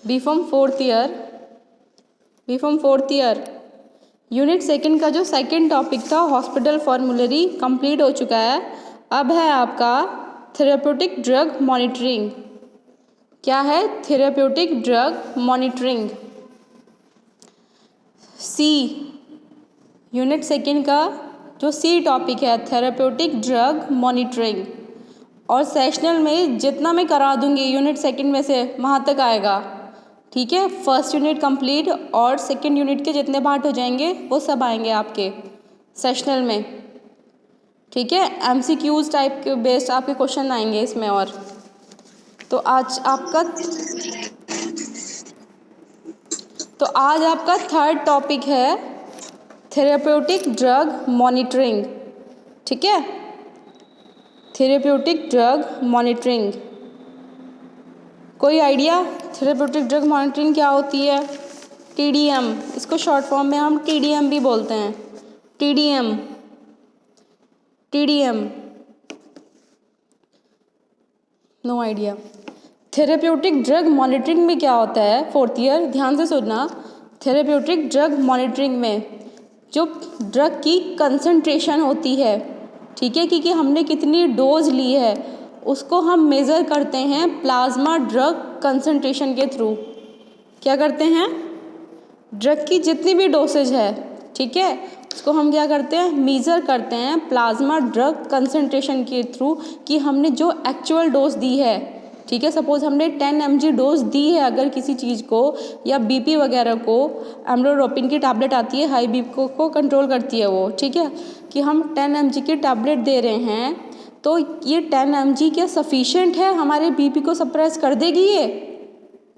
B from fourth year unit second का जो second topic था हॉस्पिटल फॉर्मूलरी कंप्लीट हो चुका है। अब है आपका थेरेप्यूटिक ड्रग मॉनिटरिंग। क्या है? Therapeutic drug monitoring. सी यूनिट सेकंड का जो सी टॉपिक है थेरेप्यूटिक ड्रग मॉनिटरिंग। और सेशनल में जितना मैं करा दूंगी यूनिट सेकंड में से वहाँ तक आएगा। ठीक है, फर्स्ट यूनिट कंप्लीट और सेकंड यूनिट के जितने पार्ट हो जाएंगे वो सब आएंगे आपके सेशनल में। ठीक है, एमसीक्यूज टाइप के बेस्ड आपके क्वेश्चन आएंगे इसमें। और तो आज आपका थर्ड टॉपिक है थेरेप्यूटिक ड्रग मॉनिटरिंग। ठीक है, थेरेप्यूटिक ड्रग मॉनिटरिंग। कोई आइडिया थेरेप्यूटिक ड्रग मॉनिटरिंग क्या होती है? टीडीएम, इसको शॉर्ट फॉर्म में हम टीडीएम भी बोलते हैं। TDM no idea. Therapeutic drug monitoring में क्या होता है? फोर्थ ईयर ध्यान से सुनना। थेरेप्यूटिक ड्रग मॉनिटरिंग में जो ड्रग की कंसंट्रेशन होती है, ठीक है, कि हमने कितनी डोज ली है, उसको हम मेज़र करते हैं प्लाज्मा ड्रग कंसंट्रेशन के थ्रू। क्या करते हैं? ड्रग की जितनी भी डोसेज है, ठीक है, उसको हम क्या करते हैं? मेज़र करते हैं प्लाज्मा ड्रग कंसंट्रेशन के थ्रू कि हमने जो एक्चुअल डोज दी है, ठीक है, सपोज हमने 10 mg डोज दी है अगर किसी चीज़ को, या बीपी वगैरह को, एम्लोडोपिन की टैबलेट आती है हाई बीपी को कंट्रोल करती है वो, ठीक है, कि हम 10 mg की टैबलेट दे रहे हैं, तो ये 10 mg क्या सफिशेंट है हमारे बीपी को सप्रेस कर देगी ये?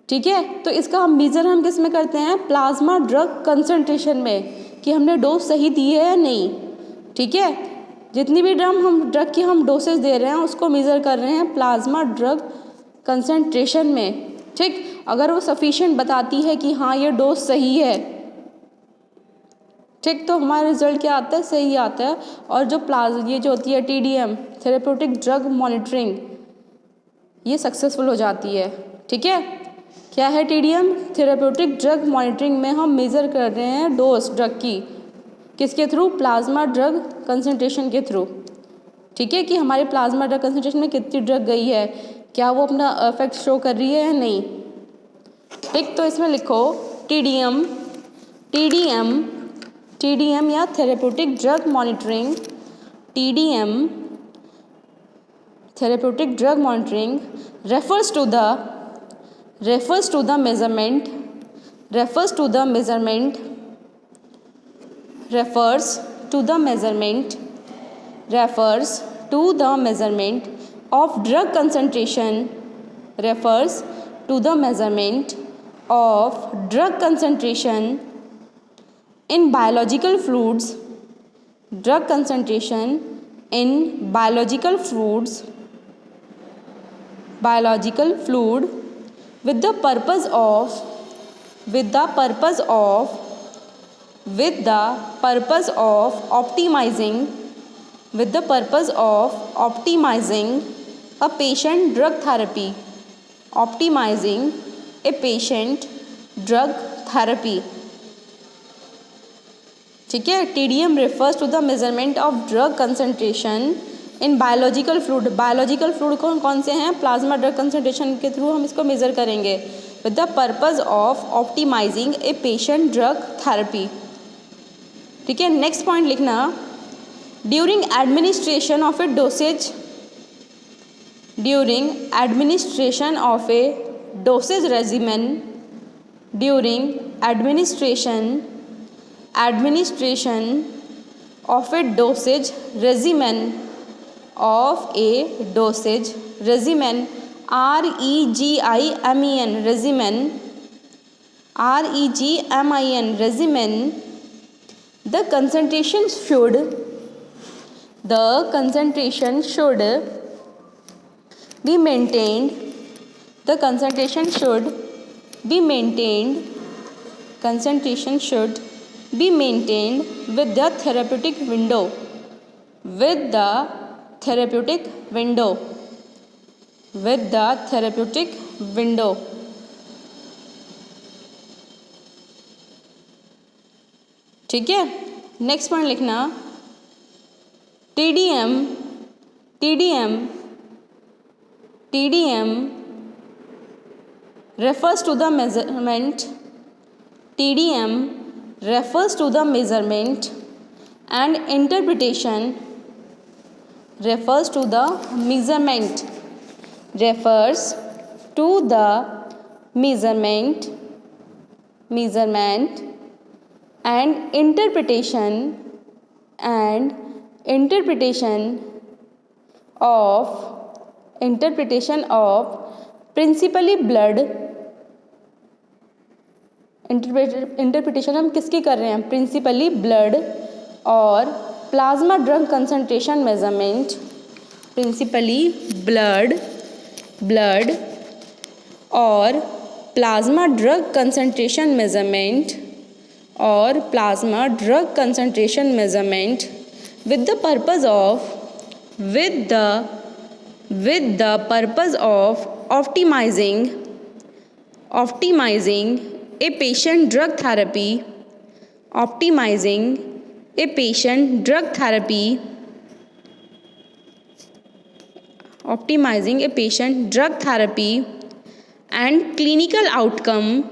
ठीक है, तो इसका हम मेज़र हम किस में करते हैं? प्लाज्मा ड्रग कंसंट्रेशन में, कि हमने डोज सही दी है या नहीं। ठीक है, जितनी भी ड्रग की हम डोसेज दे रहे हैं उसको मेज़र कर रहे हैं प्लाज्मा ड्रग कंसंट्रेशन में। ठीक, अगर वो सफिशिएंट बताती है कि हाँ ये डोज सही है, ठीक, तो हमारा रिजल्ट क्या आता है? सही आता है। और जो ये जो होती है टीडीएम थेरेप्यूटिक ड्रग मॉनिटरिंग, ये सक्सेसफुल हो जाती है। ठीक है, क्या है टीडीएम? थेरेप्यूटिक ड्रग मॉनिटरिंग में हम मेज़र कर रहे हैं डोज ड्रग की, किसके थ्रू? प्लाज्मा ड्रग कंसंट्रेशन के थ्रू। ठीक है, कि हमारे प्लाज्मा ड्रग कंसंट्रेशन में कितनी ड्रग गई है, क्या वो अपना इफेक्ट शो कर रही है या नहीं। ठीक, तो इसमें लिखो टीडीएम या therapeutic drug monitoring. TDM therapeutic drug monitoring refers to the measurement of drug concentration in biological fluids with the purpose of optimizing a patient drug therapy। ठीक है, TDM refers to the measurement of drug concentration in biological fluid. Biological fluid कौन से हैं? Plasma drug concentration के through हम इसको measure करेंगे with the purpose of optimizing a patient drug therapy. ठीक है, नेक्स्ट पॉइंट लिखना, during administration of a dosage regimen regimen, the concentration should be maintained with the therapeutic window ठीक है, next point लिखना, TDM TDM TDM refers to the measurement TDM refers to the measurement and interpretation refers to the measurement refers to the measurement and interpretation of principally blood interpretation हम किसकी कर रहे हैं, principally blood और plasma drug concentration measurement, principally blood और plasma drug concentration measurement with the purpose of optimizing a patient drug therapy and clinical outcome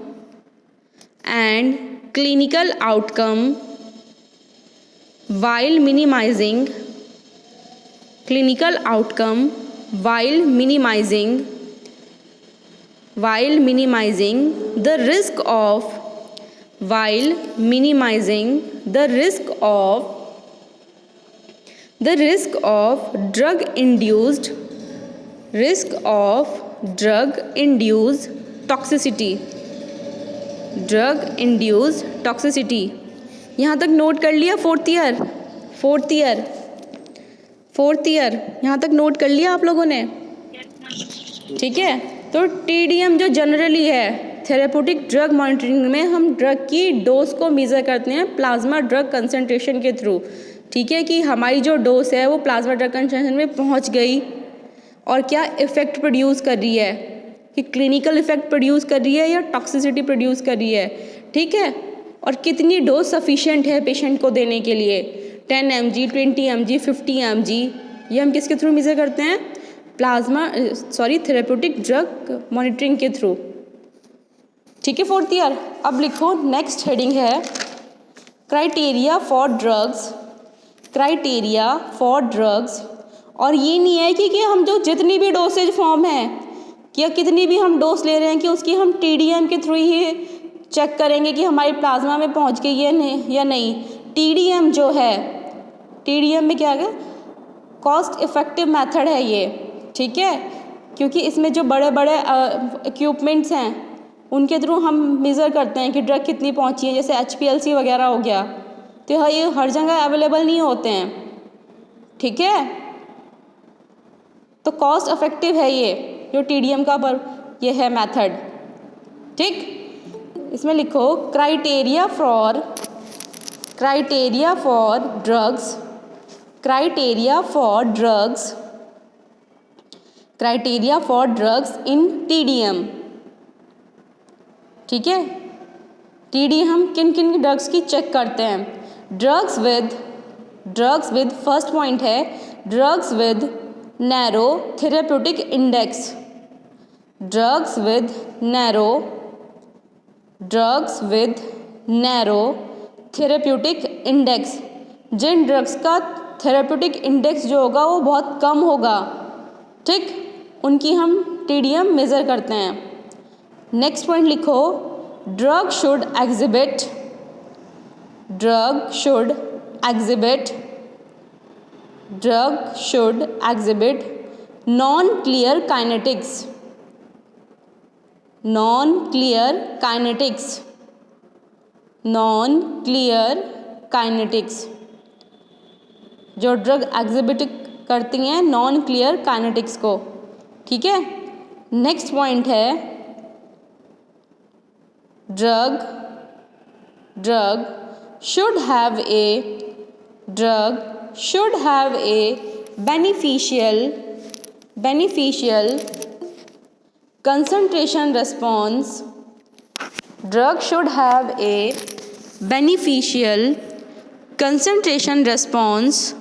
while minimizing the risk of drug induced toxicity. यहाँ तक note कर लिया, fourth year यहाँ तक note कर लिया आप लोगों ने, ठीक है। तो TDM जो जनरली है थेरेप्यूटिक ड्रग मॉनिटरिंग में हम ड्रग की डोज को मेज़र करते हैं प्लाज्मा ड्रग कंसंट्रेशन के थ्रू, ठीक है, कि हमारी जो डोज है वो प्लाज्मा ड्रग कंसंट्रेशन में पहुंच गई और क्या इफ़ेक्ट प्रोड्यूस कर रही है, कि क्लिनिकल इफ़ेक्ट प्रोड्यूस कर रही है या टॉक्सिसिटी प्रोड्यूस कर रही है, ठीक है, और कितनी डोज सफिशिएंट है पेशेंट को देने के लिए, 10 mg 20 mg 50 mg, ये हम किसके थ्रू मेज़र करते हैं, थेरेप्यूटिक ड्रग मॉनिटरिंग के थ्रू, ठीक है फोर्थ ईयर। अब लिखो नेक्स्ट हेडिंग है क्राइटेरिया फॉर ड्रग्स, और ये नहीं है कि हम जो जितनी भी डोसेज फॉर्म है या कितनी भी हम डोज ले रहे हैं कि उसकी हम TDM के थ्रू ही चेक करेंगे कि हमारी प्लाज्मा में पहुंच गई है या नहीं। TDM जो है, TDM में क्या है, कॉस्ट इफ़ेक्टिव मेथड है ये, ठीक है, क्योंकि इसमें जो बड़े बड़े इक्विपमेंट्स हैं उनके थ्रू हम मेज़र करते हैं कि ड्रग कितनी पहुंची है, जैसे HPLC वगैरह हो गया, तो ये हर जगह अवेलेबल नहीं होते हैं, ठीक है। तो कॉस्ट इफेक्टिव है ये जो TDM का ये है मेथड, ठीक। इसमें लिखो criteria for drugs in TDM, ठीक है। TDM हम किन किन ड्रग्स की चेक करते हैं, ड्रग्स विद फर्स्ट पॉइंट है drugs with narrow therapeutic index, drugs with narrow therapeutic index, जिन ड्रग्स का थेरेप्यूटिक इंडेक्स जो होगा वो बहुत कम होगा, ठीक, उनकी हम TDM मेज़र करते हैं। नेक्स्ट पॉइंट लिखो drug should exhibit non clear kinetics, जो ड्रग एग्जिबिट करती हैं नॉन क्लियर काइनेटिक्स को, ठीक है। नेक्स्ट पॉइंट है drug should have a beneficial concentration response, drug should have a beneficial concentration response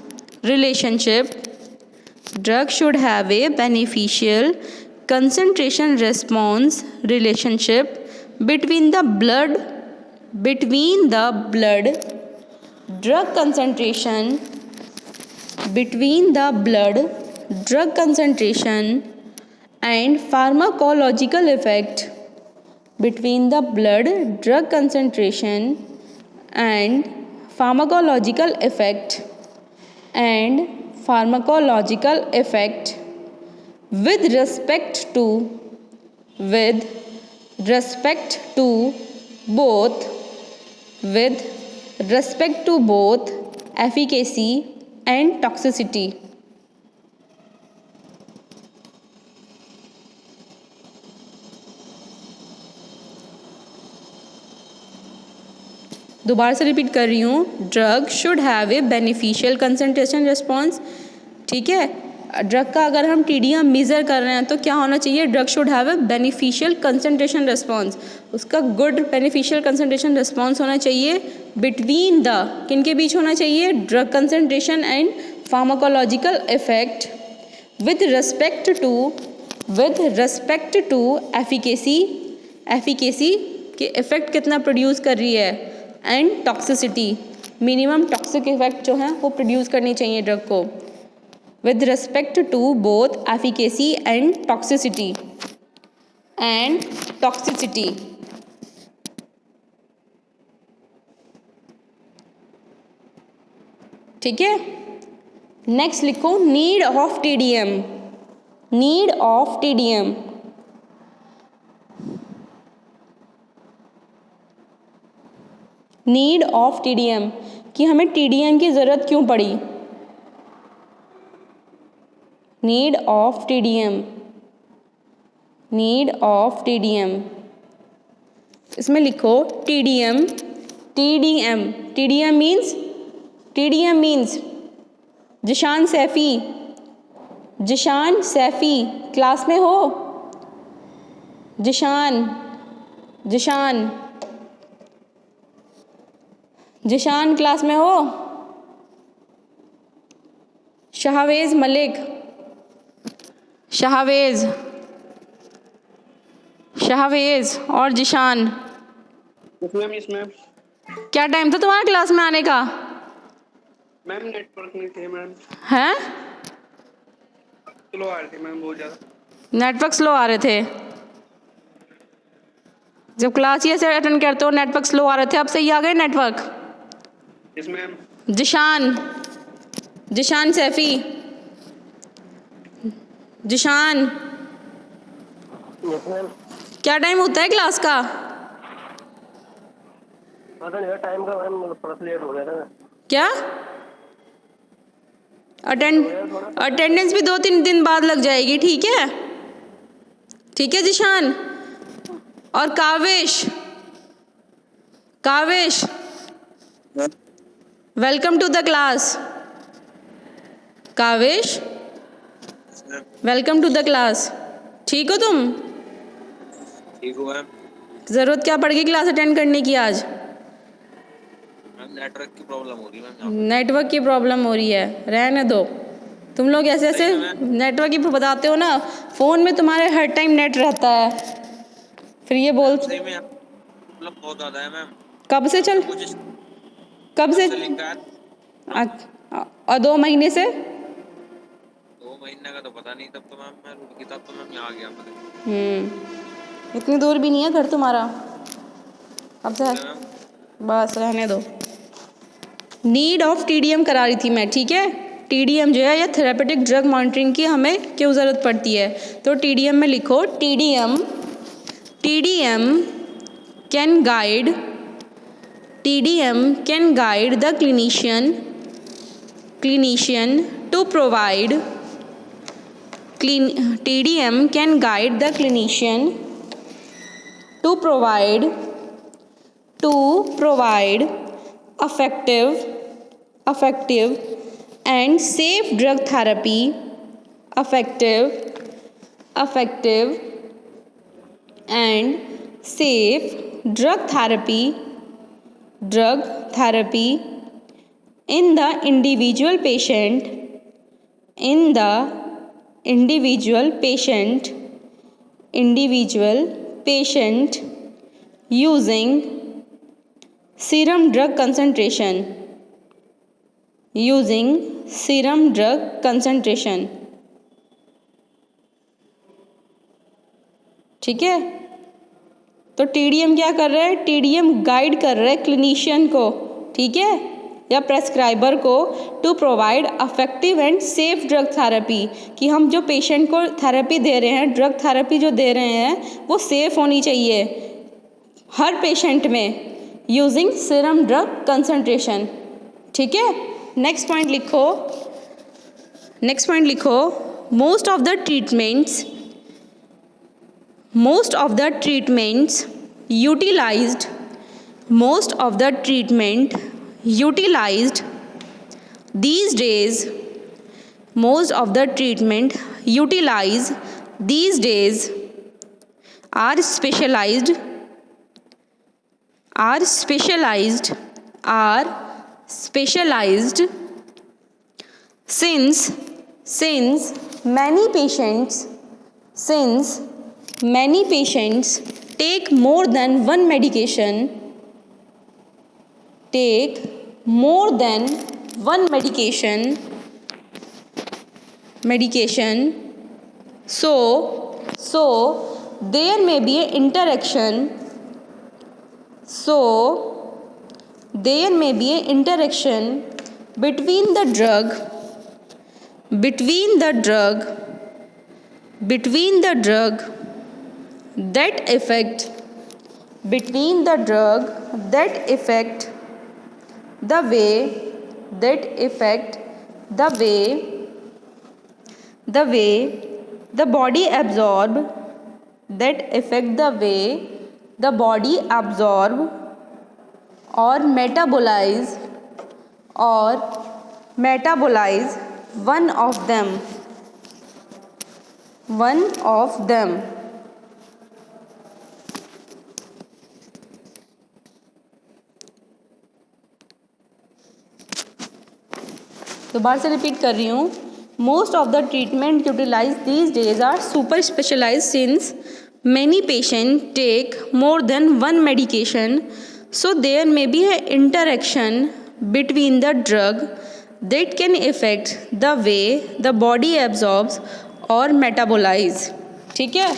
relationship. Drug should have a beneficial concentration response relationship between the blood drug concentration and pharmacological effect between the blood drug concentration and pharmacological effect with respect to both efficacy and toxicity. दोबारा से repeat कर रही हूँ, drug should have a beneficial concentration response. ठीक है, drug का अगर हम TDM मेज़र कर रहे हैं तो क्या होना चाहिए? Drug should have a beneficial concentration response. उसका गुड बेनिफिशियल कंसंट्रेशन रिस्पॉन्स होना चाहिए बिटवीन द, किन के बीच होना चाहिए? Drug concentration and pharmacological effect with respect to efficacy के इफेक्ट कितना प्रोड्यूस कर रही है, and toxicity, minimum toxic effect जो है वो प्रोड्यूस करनी चाहिए ड्रग को, with respect to both efficacy and toxicity. ठीक है, नेक्स्ट लिखो need of TDM. Need of TDM कि हमें TDM की ज़रूरत क्यों पड़ी? नीड ऑफ TDM इसमें लिखो TDM means Zeeshan Saifi class में हो? जिशान क्लास में हो? शाहवेज़ मलिक, शाहवेज़ और जिशान. Yes ma'am. क्या टाइम था तुम्हारा क्लास में आने का? मैम नेटवर्क नहीं थे मैम. हैं? स्लो आ रहे थे मैम, बहुत ज़्यादा नेटवर्क स्लो आ रहे थे. जब क्लास ये से अटेंड करते हो नेटवर्क स्लो आ रहे थे, अब सही आ गए network? Yes ma'am. Zeeshan Saifi, Zeeshan yes ma'am. क्या टाइम होता है क्लास का? पता नहीं टाइम का मैम, थोड़ा लेट हो गया था. क्या अटेंडेंस भी 2-3 दिन बाद लग जाएगी. ठीक है जिशान. और Kavish welcome to the class. Kavish welcome to the class. ठीक हो तुम? ठीक हो मैम. ज़रूरत क्या पड़ गई क्लास अटेंड करने की आज? नेटवर्क की प्रॉब्लम हो रही है मैम. नेटवर्क की प्रॉब्लम हो रही है, रहने दो. तुम लोग ऐसे नेटवर्क की बताते हो ना, फ़ोन में तुम्हारे हर टाइम नेट रहता है, फिर ये बोल. सही में प्रॉब्लम बहुत ज़्यादा है मैम. कब से और 2 महीने से? 2 महीने का तो पता नहीं, तब तो मैम मैं रुक गई, तब तो मैम यहाँ आ गया. इतनी दूर भी नहीं है घर तुम्हारा. अब से बस रहने दो. नीड ऑफ TDM करा रही थी मैं. ठीक है, TDM जो है या थेरेपेटिक ड्रग मॉनिटरिंग की हमें क्यों ज़रूरत पड़ती है? तो TDM में लिखो TDM can guide the clinician to provide effective and safe drug therapy in the individual patient, in the individual patient using serum drug concentration, ठीक है। तो टीडीएम क्या कर रहा है, टीडीएम गाइड कर रहा है क्लिनिशियन को, ठीक है, या प्रेस्क्राइबर को to provide effective and safe drug therapy, कि हम जो पेशेंट को थेरेपी दे रहे हैं, ड्रग थेरेपी जो दे रहे हैं वो सेफ होनी चाहिए हर पेशेंट में, यूजिंग सीरम ड्रग कंसंट्रेशन, ठीक है। नेक्स्ट पॉइंट लिखो, most of the treatments utilized these days are specialized since many patients take more than one medication, so there may be an interaction between the drug that affect the way the body absorb or metabolize one of them. दोबारा से repeat कर रही हूँ, most of the treatment utilize these days are super specialize since many patient take more than one medication, so there may be a interaction between the drug that can affect the way the body absorbs और metabolize, ठीक है।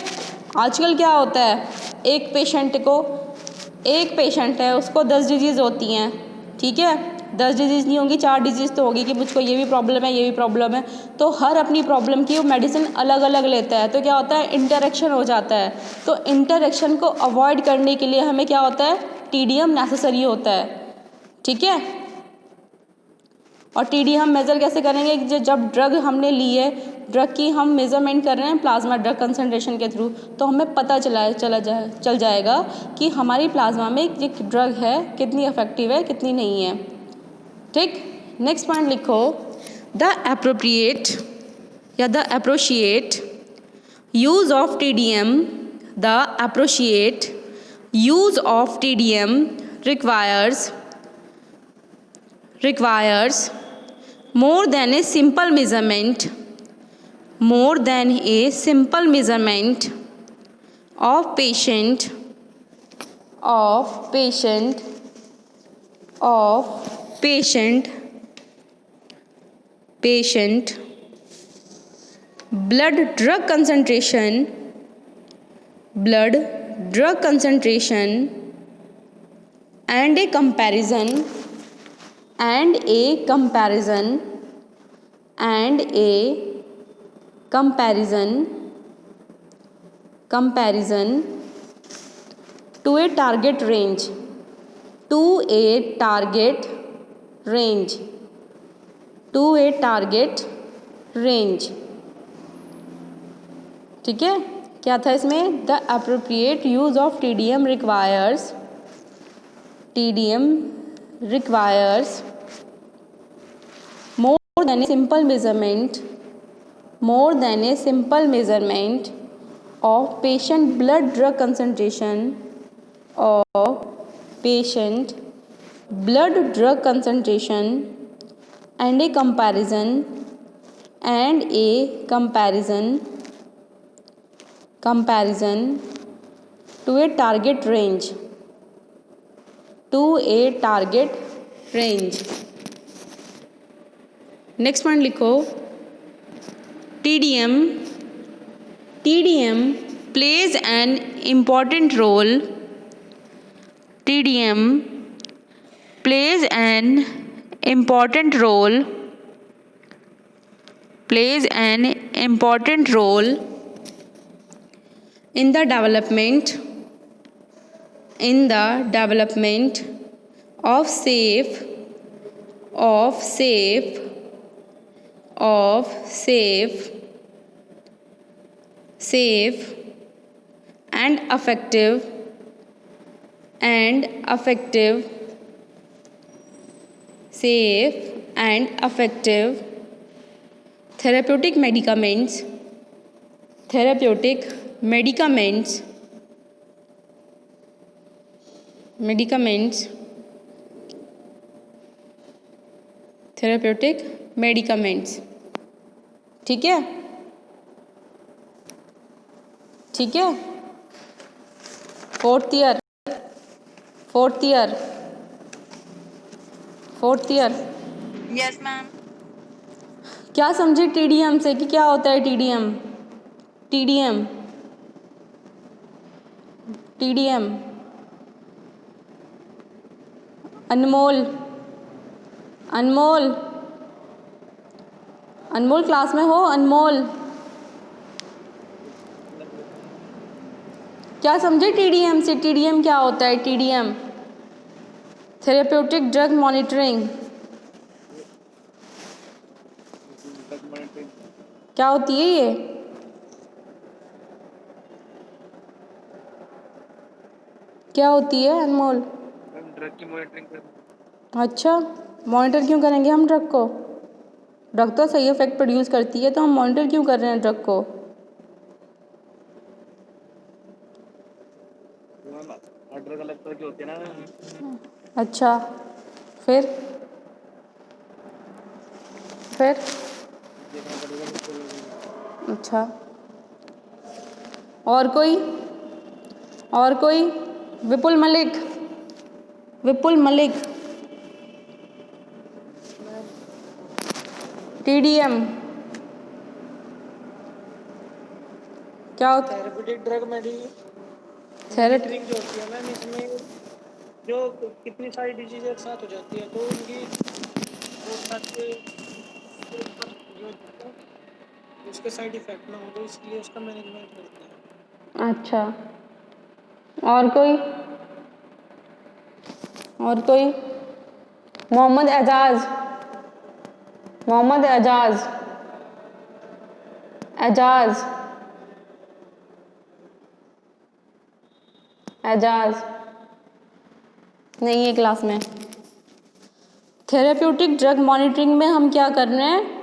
आजकल क्या होता है, एक patient है, उसको 10 डिजीज़ होती हैं, ठीक है, 10 डिजीज़ नहीं होंगी, 4 डिजीज़ तो होगी कि मुझको ये भी प्रॉब्लम है, तो हर अपनी प्रॉब्लम की वो मेडिसिन अलग अलग लेता है, तो क्या होता है, इंटरेक्शन हो जाता है। तो इंटरेक्शन को अवॉइड करने के लिए हमें क्या होता है, टीडीएम नेसेसरी होता है, ठीक है। और टीडीएम मेज़र कैसे करेंगे, जब ड्रग हमने ली है, ड्रग की हम मेज़रमेंट कर रहे हैं प्लाज्मा ड्रग कंसंट्रेशन के थ्रू, तो हमें पता चल जाएगा कि हमारी प्लाज्मा में ये ड्रग है कितनी इफेक्टिव है, कितनी नहीं है, ठीक। नेक्स्ट पॉइंट लिखो, the appropriate use of TDM requires more than a simple measurement of patient blood drug concentration and a comparison to a target range, ठीक है। क्या था इसमें, the appropriate use of TDM requires more than a simple measurement of patient blood drug concentration and a comparison to a target range next point लिखो TDM plays an important role in the development of safe and effective therapeutic medicaments ठीक है fourth year yes ma'am. क्या समझे TDM से कि क्या होता है TDM अनमोल क्लास में हो? अनमोल क्या समझे TDM से? TDM क्या होता है? TDM थेरेप्यूटिक ड्रग मॉनिटरिंग क्या होती है ये? क्या होती है अनमोल? ड्रग की मॉनिटरिंग कर। अच्छा, मॉनिटर क्यों करेंगे हम ड्रग को? ड्रग तो सही इफेक्ट प्रोड्यूस करती है, तो हम मॉनिटर क्यों कर रहे हैं ड्रग को? ड्रग अलग तरह की होती है ना। अच्छा, फिर अच्छा, और कोई विपुल मलिक TDM क्या होता है? थेरेप्यूटिक ड्रग थेरेप मॉनिटरिंग जो होती है मैम, इसमें जो कितनी सारी डिजीज एक साथ हो जाती है, तो उनकी रोकथाम के ऊपर जो होता है, उसके साइड इफेक्ट ना हो, तो इसलिए उसका मैनेजमेंट करते हैं। अच्छा, और कोई मोहम्मद एजाज नहीं है क्लास में। थेरेप्यूटिक ड्रग मॉनिटरिंग में हम क्या कर रहे हैं?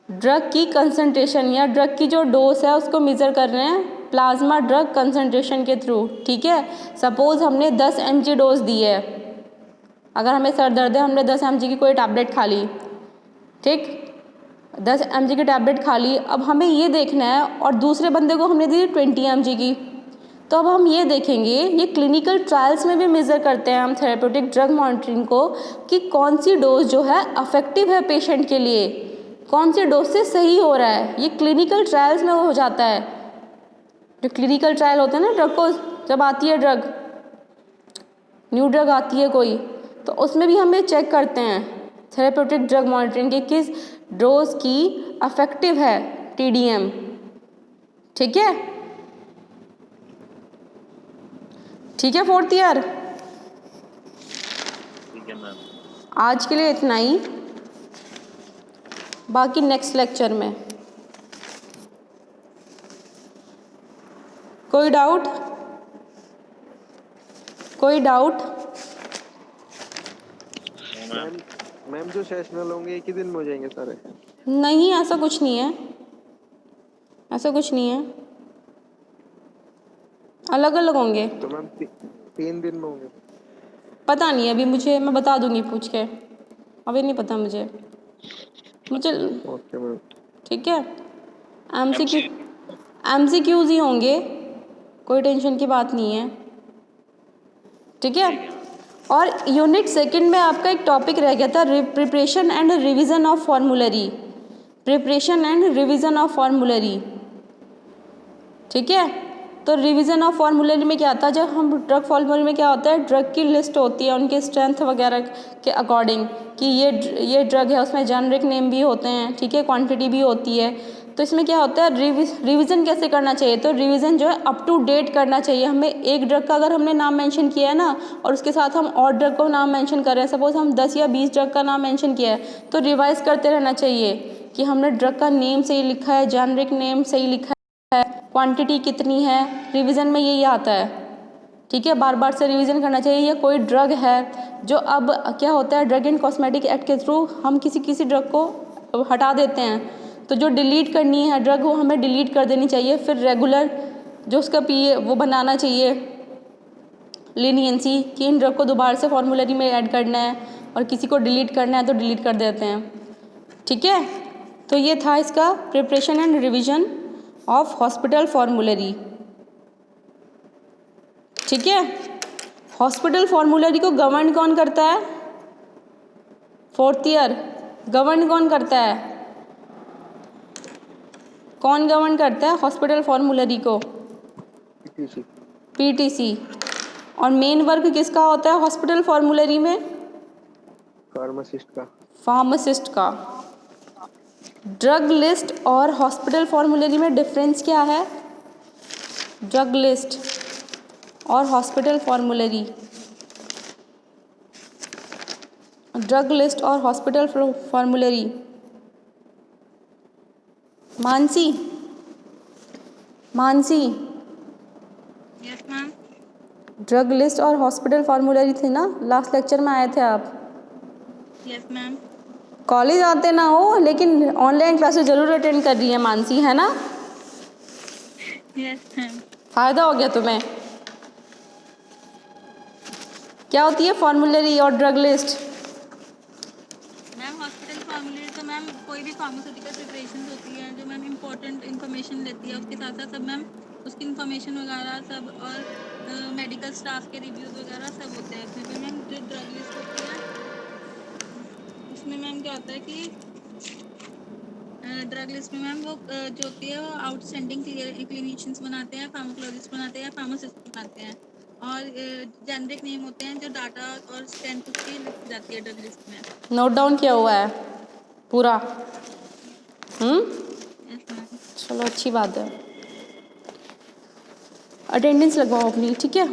ड्रग की कंसंट्रेशन या ड्रग की जो डोज है उसको मेज़र कर रहे हैं प्लाज्मा ड्रग कंसंट्रेशन के थ्रू। ठीक है, सपोज हमने 10 mg डोज दी है। अगर हमें सर दर्द है, हमने 10 mg की कोई टैबलेट खा ली, ठीक, 10 mg की टैबलेट खा ली। अब हमें ये देखना है, और दूसरे बंदे को हमने दी 20 mg की, तो अब हम ये देखेंगे, ये क्लिनिकल ट्रायल्स में भी मेज़र करते हैं हम थेरेप्यूटिक ड्रग मॉनिटरिंग को, कि कौन सी डोज जो है अफेक्टिव है पेशेंट के लिए, कौन सी डोज से सही हो रहा है। ये क्लिनिकल ट्रायल्स में हो जाता है। जो क्लिनिकल ट्रायल होते हैं ना ड्रग को, जब आती है ड्रग, न्यू ड्रग आती है कोई, तो उसमें भी हमें चेक करते हैं थेरेप्यूटिक ड्रग मॉनिटरिंग की किस डोज की अफेक्टिव है TDM। ठीक है फोर्थ ईयर। ठीक है मैम। आज के लिए इतना ही, बाकी नेक्स्ट लेक्चर में। कोई डाउट? मैम जो सेशनल होंगे एक ही दिन में हो जाएंगे सारे? नहीं, ऐसा कुछ नहीं है, अलग अलग होंगे। तो मैम 3 दिन में होंगे? पता नहीं, अभी मुझे, मैं बता दूंगी पूछ के, अभी नहीं पता मुझे। मुझे ओके मैम। ठीक है, MCQs ही होंगे, कोई टेंशन की बात नहीं है। ठीक है, और यूनिट सेकंड में आपका एक टॉपिक रह गया था, preparation and revision of formulary. Preparation and revision of formulary, ठीक है। तो रिवीजन ऑफ फॉर्मूलरी में क्या था, जब हम ड्रग फॉर्मूलरी में क्या होता है, ड्रग की लिस्ट होती है उनके स्ट्रेंथ वगैरह के अकॉर्डिंग कि ये ड्रग है, उसमें जेनरिक नेम भी होते हैं, ठीक है, क्वांटिटी भी होती है। तो इसमें क्या होता है, रिवीजन कैसे करना चाहिए, तो रिवीजन जो है अप टू डेट करना चाहिए हमें। एक ड्रग का अगर हमने नाम मेंशन किया है ना, और उसके साथ हम और ड्रग को नाम मेंशन कर रहे हैं, सपोज हम 10 या 20 ड्रग का नाम मेंशन किया है, तो रिवाइज करते रहना चाहिए कि हमने ड्रग का नेम सही लिखा है, जेनरिक नेम सही लिखा है, क्वांटिटी कितनी है, रिवीजन में यही आता है। ठीक है, बार बार से रिवीजन करना चाहिए। ये कोई ड्रग है जो अब क्या होता है, ड्रग एंड कॉस्मेटिक एक्ट के थ्रू हम किसी ड्रग को हटा देते हैं, तो जो डिलीट करनी है ड्रग वो हमें डिलीट कर देनी चाहिए। फिर रेगुलर जो उसका पीए वो बनाना चाहिए लीनियंसी कि इन ड्रग को दोबारा से फॉर्मूलरी में ऐड करना है, और किसी को डिलीट करना है तो डिलीट कर देते हैं। ठीक है, तो ये था इसका preparation and revision of hospital formulary. ठीक है, हॉस्पिटल फॉर्मूलरी को गवर्न कौन करता है, 4th ईयर गवर्न कौन करता है, कौन गवर्न करता है हॉस्पिटल फॉर्मूलरी को, पीटीसी। पीटीसी। और मेन वर्क किसका होता है हॉस्पिटल फॉर्मूलरी में, फार्मासिस्ट का। फार्मासिस्ट का। ड्रग लिस्ट और हॉस्पिटल फॉर्मूलरी में डिफरेंस क्या है, ड्रग लिस्ट और हॉस्पिटल फॉर्मूलरी, ड्रग लिस्ट और hospital formulary. Mansi, yes ma'am. Drug list और हॉस्पिटल फॉर्मूलरी थे ना, लास्ट लेक्चर में आए थे आप। Yes ma'am. कॉलेज आते ना हो लेकिन ऑनलाइन क्लासेस जरूर अटेंड कर रही है मानसी, है ना। Yes ma'am. फ़ायदा हो गया तुम्हें। क्या होती है फॉर्मूलरी और drug list, ma'am hospital formulary तो मैम कोई भी फार्मास्यूटिकल प्रिपरेशन होती है जो मैम इम्पोर्टेंट इन्फॉर्मेशन लेती है, उसके साथ साथ सब मैम उसकी इन्फॉर्मेशन वगैरह सब, और मेडिकल स्टाफ के रिव्यूज़ वगैरह सब होते हैं इसमें। फिर मैम जो ड्रग लिस्ट होती है उसमें मैम क्या होता है कि ड्रग लिस्ट में मैम वो जो होती है वो आउटस्टैंडिंग क्लिनिशियंस बनाते हैं, फार्माकोलॉजिस्ट बनाते हैं, फार्मासिस्ट बनाते हैं, और जेनरिक नेम होते हैं जो डाटा और स्ट्रेंथ उसकी लिखी जाती है ड्रग लिस्ट में। नोट डाउन किया हुआ है पूरा। Yes ma'am. चलो अच्छी बात है, अटेंडेंस लगवाओ अपनी, ठीक है।